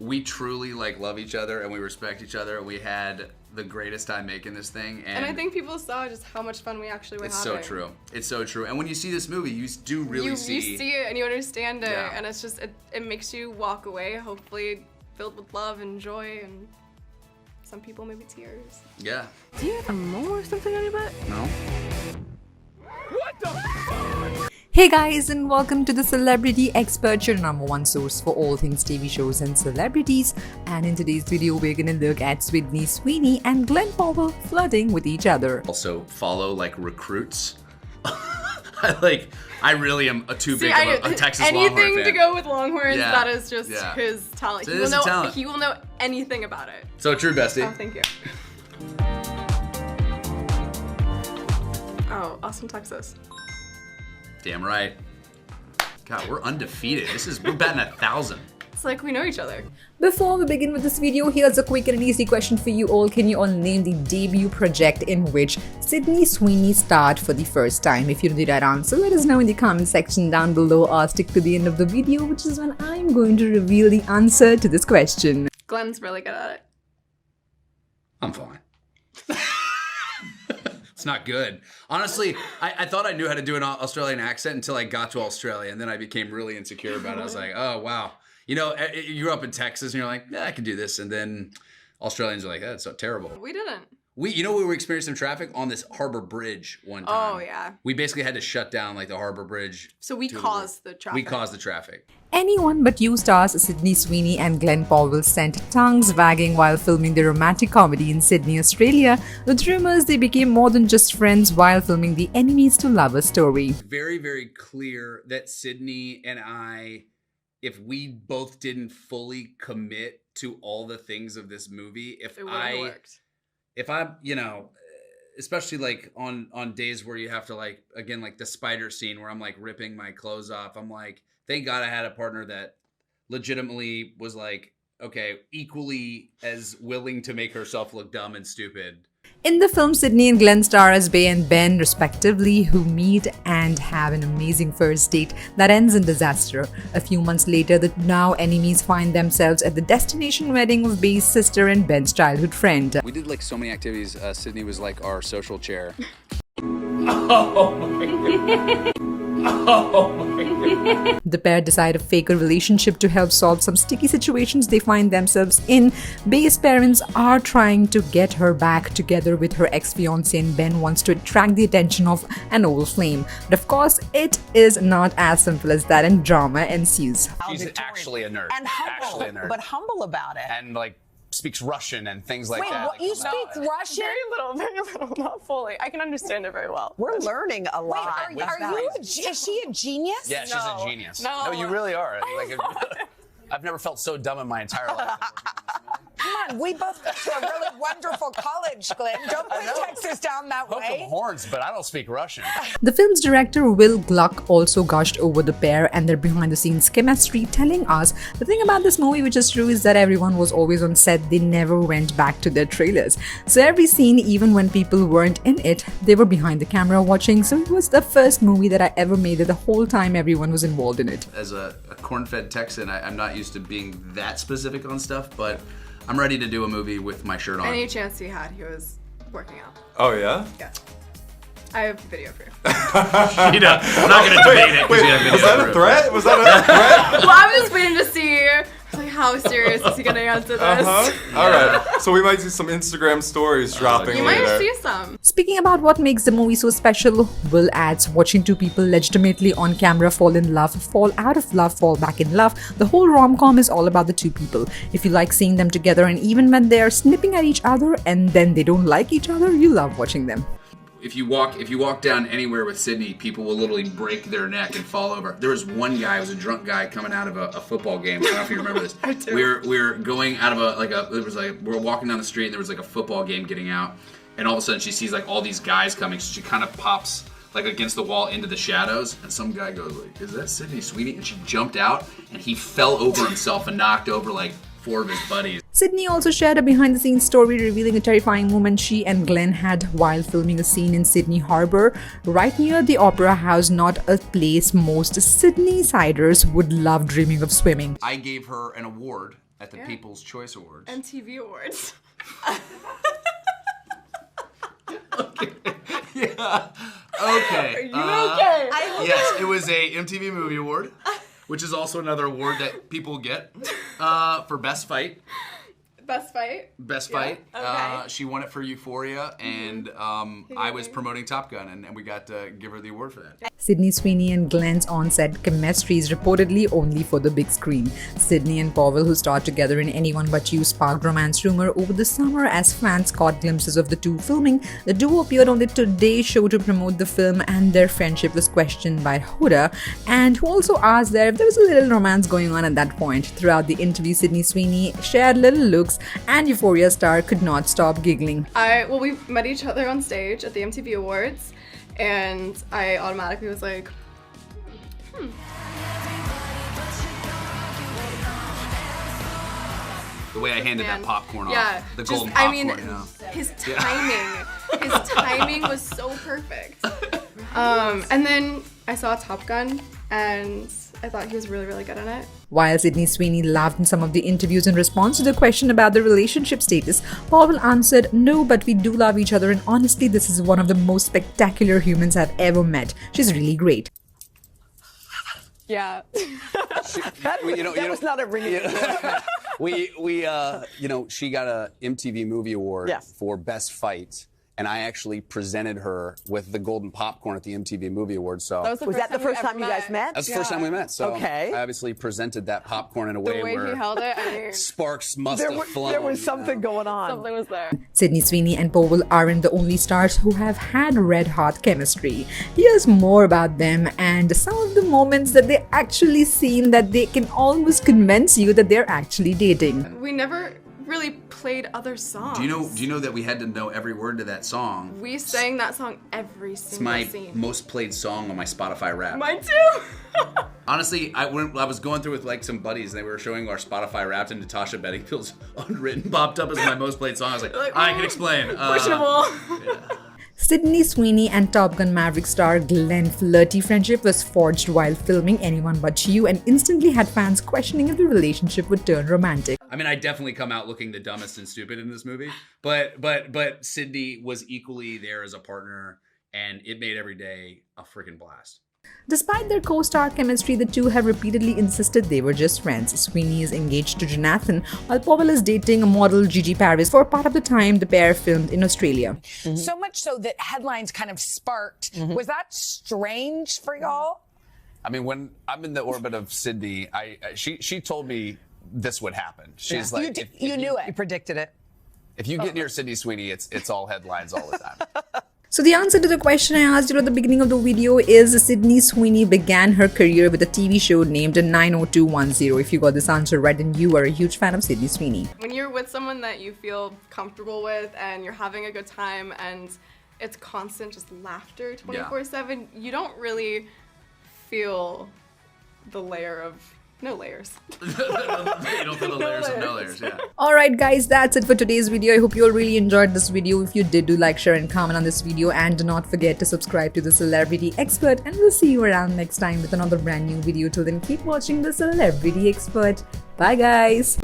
we truly like love each other and we respect each other. We had the greatest time making this thing, and I think people saw just how much fun we actually were having. It's so true. It's so true. And when you see this movie, you do really see. You see it and you understand it, and it's just it makes you walk away, hopefully filled with love and joy, and some people maybe tears. Yeah. Do you have a mole or something on your butt? No. What the fuck? Hey guys, and welcome to the Celebrity Expert, your #1 source for all things TV shows and celebrities. And in today's video, we're gonna look at Sweeney and Glen Powell flirting with each other. Also follow like recruits. I really am too big of a Texas Longhorn fan. Anything to go with Longhorns, that is just his talent. He will know anything about it. So true, bestie. Oh, thank you. Oh, Austin, Texas. Damn right. God, we're undefeated. We're batting 1,000. It's like we know each other. Before we begin with this video, here's a quick and easy question for you all. Can you all name the debut project in which Sweeney starred for the first time? If you know the right answer, let us know in the comment section down below, or stick to the end of the video, which is when I'm going to reveal the answer to this question. Glen's really good at it. I'm fine. It's not good. Honestly, I thought I knew how to do an Australian accent until I got to Australia, and then I became really insecure about it. I was like, oh, wow. You know, you grew up in Texas, and you're like, yeah, I can do this. And then Australians are like, that's so terrible. We didn't. We were experiencing traffic on this Harbor Bridge one time. Oh, yeah. We basically had to shut down like the Harbor Bridge. So we caused the traffic. We caused the traffic. Anyone but you stars Sweeney and Glen Powell sent tongues wagging while filming their romantic comedy in Sydney, Australia, with rumors they became more than just friends while filming the enemies to lovers story. Very, very clear that Sydney and I, if we both didn't fully commit to all the things of this movie, if I'm, you know, especially like on days where you have to like, again, like the spider scene where I'm like ripping my clothes off, I'm like, thank God I had a partner that legitimately was like, okay, equally as willing to make herself look dumb and stupid. In the film, Sydney and Glen star as Bay and Ben, respectively, who meet and have an amazing first date that ends in disaster. A few months later, the now enemies find themselves at the destination wedding of Bay's sister and Ben's childhood friend. We did like so many activities. Sydney was like our social chair. Oh my God. Oh my God. The pair decide to fake a relationship to help solve some sticky situations they find themselves in. Bay's parents are trying to get her back together with her ex-fiancé, and Ben wants to attract the attention of an old flame. But of course, it is not as simple as that, and drama ensues. She's actually a nerd. And humble, but humble about it. And like speaks Russian and things like that. Wait, you speak Russian? Very little, not fully. I can understand it very well. We're learning a lot. Wait, is she a genius? Yeah, she's a genius. No, you really are. Like, I've never felt so dumb in my entire life. Come on, we both went to a really wonderful college, Glen. Don't bring Texas down that Hook 'em way. horns, but I don't speak Russian. The film's director Will Gluck also gushed over the pair and their behind-the-scenes chemistry, telling us the thing about this movie which is true is that everyone was always on set. They never went back to their trailers. So every scene, even when people weren't in it, they were behind the camera watching. So it was the first movie that I ever made that the whole time everyone was involved in it. As a corn-fed Texan, I'm not used to being that specific on stuff, but I'm ready to do a movie with my shirt on. Any chance he had, he was working out. Oh, yeah? Yeah. I have video proof. I'm not going to debate it. Wait, was that a threat? Was that a threat? Well, I'm just waiting to see like how serious is he going to answer this. All right. So we might see some Instagram stories dropping You later. might see some. Speaking about what makes the movie so special, Will adds, watching two people legitimately on camera fall in love, fall out of love, fall back in love. The whole rom-com is all about the two people. If you like seeing them together, and even when they are snipping at each other and then they don't like each other, you love watching them. If you walk down anywhere with Sydney, people will literally break their neck and fall over. There was one guy, it was a drunk guy coming out of a football game. I don't know if you remember this. I do. We were going out of we're walking down the street and there was like a football game getting out, and all of a sudden she sees like all these guys coming, so she kind of pops like against the wall into the shadows, and some guy goes like, "Is that Sweeney?" And she jumped out, and he fell over himself and knocked over like 4 of his buddies. Sydney also shared a behind-the-scenes story revealing a terrifying moment she and Glen had while filming a scene in Sydney Harbour, right near the Opera House, not a place most Sydney-siders would love dreaming of swimming. I gave her an award at the People's Choice Awards. MTV Awards. Okay. Yeah. Okay. Are you okay? Yes, it was a MTV Movie Award, which is also another award that people get for Best Fight. Best Fight? Best Fight. Okay. She won it for Euphoria, and I was promoting Top Gun, and we got to give her the award for that. Sydney Sweeney and Glen's on-set chemistry is reportedly only for the big screen. Sydney and Powell, who starred together in Anyone But You, sparked romance rumor over the summer as fans caught glimpses of the two filming. The duo appeared on the Today Show to promote the film, and their friendship was questioned by Hoda, and who also asked there if there was a little romance going on at that point. Throughout the interview, Sydney Sweeney shared little looks, and Euphoria star could not stop giggling. We met each other on stage at the MTV Awards, and I automatically was like, The way I handed that popcorn off. The golden popcorn. I mean, his timing was so perfect. And then I saw Top Gun, and I thought he was really, really good in it. While Sydney Sweeney laughed in some of the interviews in response to the question about the relationship status, Powell answered, "No, but we do love each other, and honestly, this is one of the most spectacular humans I've ever met. She's really great." Yeah. That was not a ringing. She got a MTV Movie Award for Best Fight. And I actually presented her with the golden popcorn at the MTV Movie Awards. So was that the first time you guys met? That's the first time we met. So I obviously presented that popcorn in a way where he held it, I mean, sparks must have flown. There was something going on. Something was there. Sydney Sweeney and Powell aren't the only stars who have had red-hot chemistry. Here's more about them and some of the moments that they actually seen that they can almost convince you that they're actually dating. We never really played other songs. Do you know that we had to know every word to that song? We sang that song every single scene. It's my most played song on my Spotify Wrapped. Mine too. Honestly, I was going through with like some buddies, and they were showing our Spotify Wrapped, and 𝗃𝗏𝗃𝗃's Unwritten popped up as my most played song. I was like, I can explain. Questionable. Sydney Sweeney and Top Gun Maverick star Glen flirty friendship was forged while filming Anyone But You, and instantly had fans questioning if the relationship would turn romantic. I mean, I definitely come out looking the dumbest and stupid in this movie, but Sydney was equally there as a partner, and it made every day a freaking blast. Despite their co-star chemistry, the two have repeatedly insisted they were just friends. Sweeney is engaged to Jonathan, while Powell is dating a model, 𝗃𝗃𝗃𝗃. For part of the time, the pair filmed in Australia. So much so that headlines kind of sparked. Was that strange for y'all? I mean, when I'm in the orbit of Sydney, she told me this would happen. She's like, you knew it. You predicted it. If you get near Sydney Sweeney, it's all headlines all the time. So the answer to the question I asked you at the beginning of the video is Sydney Sweeney began her career with a TV show named 90210. If you got this answer right, then you are a huge fan of Sydney Sweeney. When you're with someone that you feel comfortable with and you're having a good time and it's constant just laughter 24/7, you don't really feel the layer of no layers. You don't feel the layers of no layers, yeah. Alright guys, that's it for today's video. I hope you all really enjoyed this video. If you did, do like, share and comment on this video, and do not forget to subscribe to The Celebrity Expert, and we'll see you around next time with another brand new video. Till then, keep watching The Celebrity Expert. Bye guys!